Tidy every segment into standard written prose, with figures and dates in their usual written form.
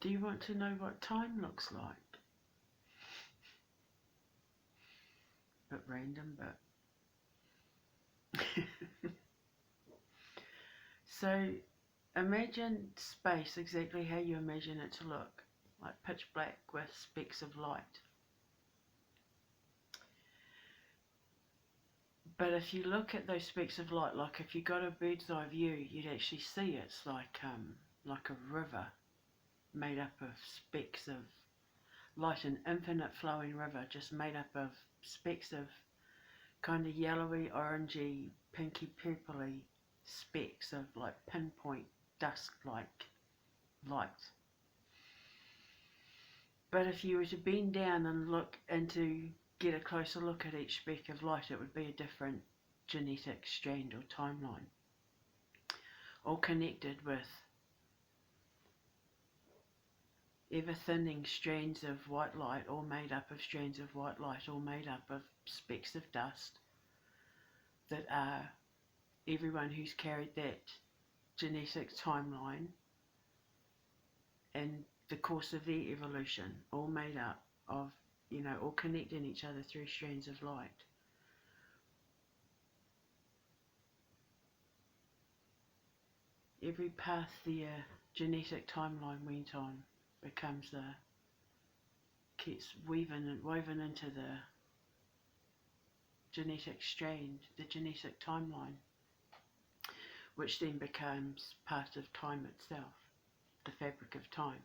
Do you want to know what time looks like? Bit random, but... So, imagine space exactly how you imagine it to look. Like pitch black with specks of light. But if you look at those specks of light, like if you got a bird's eye view, you'd actually see it's like a river made up of specks of light, an infinite flowing river just made up of specks of kind of yellowy, orangey, pinky, purpley specks of like pinpoint dusk-like light. But if you were to bend down and look into get a closer look at each speck of light, it would be a different genetic strand or timeline, all connected with ever thinning strands of white light, all made up of strands of white light, all made up of specks of dust that are everyone who's carried that genetic timeline in the course of their evolution, all made up of, all connecting each other through strands of light. Every path their genetic timeline went on gets woven into the genetic strand, the genetic timeline, which then becomes part of time itself, the fabric of time.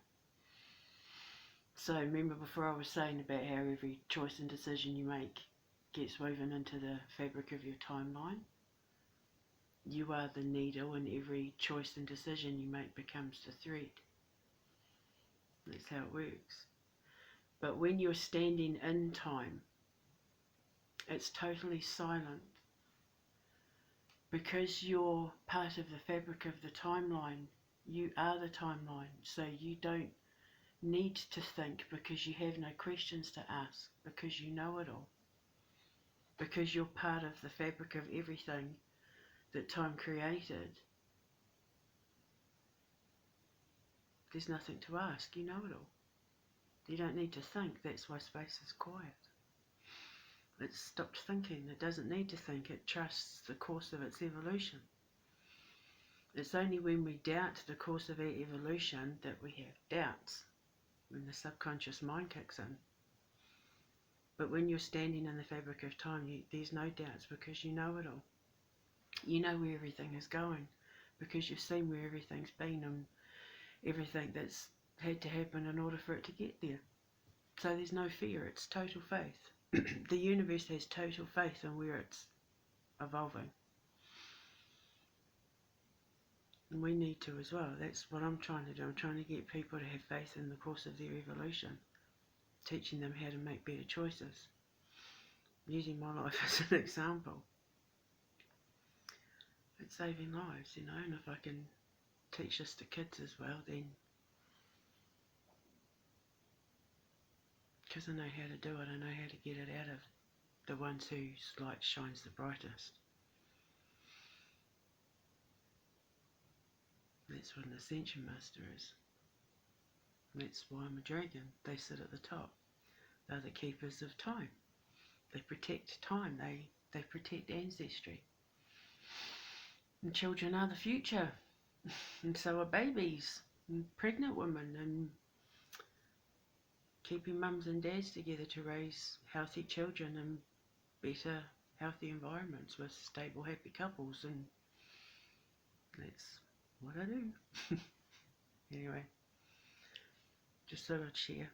So remember before I was saying about how every choice and decision you make gets woven into the fabric of your timeline? You are the needle, and every choice and decision you make becomes the thread. That's how it works. But when you're standing in time, it's totally silent. Because you're part of the fabric of the timeline, you are the timeline. So you don't need to think, because you have no questions to ask, because you know it all. Because you're part of the fabric of everything that time created. There's nothing to ask, you know it all. You don't need to think, that's why space is quiet. It's stopped thinking, it doesn't need to think, it trusts the course of its evolution. It's only when we doubt the course of our evolution that we have doubts, when the subconscious mind kicks in. But when you're standing in the fabric of time, there's no doubts, because you know it all. You know where everything is going, because you've seen where everything's been and everything that's had to happen in order for it to get there. So there's no fear, it's total faith. The universe has total faith in where it's evolving. And we need to as well. That's what I'm trying to do. I'm trying to get people to have faith in the course of their evolution, teaching them how to make better choices, using my life as an example. It's saving lives, and if I can teach this to kids as well, then because I know how to do it, I know how to get it out of the ones whose light shines the brightest. That's what an Ascension Master is. That's why I'm a dragon. They sit at the top. They're the keepers of time. They protect time. They protect ancestry. And children are the future. And so are babies and pregnant women, and keeping mums and dads together to raise healthy children and better, healthy environments with stable, happy couples. And that's what I do. Anyway, just thought I'd share.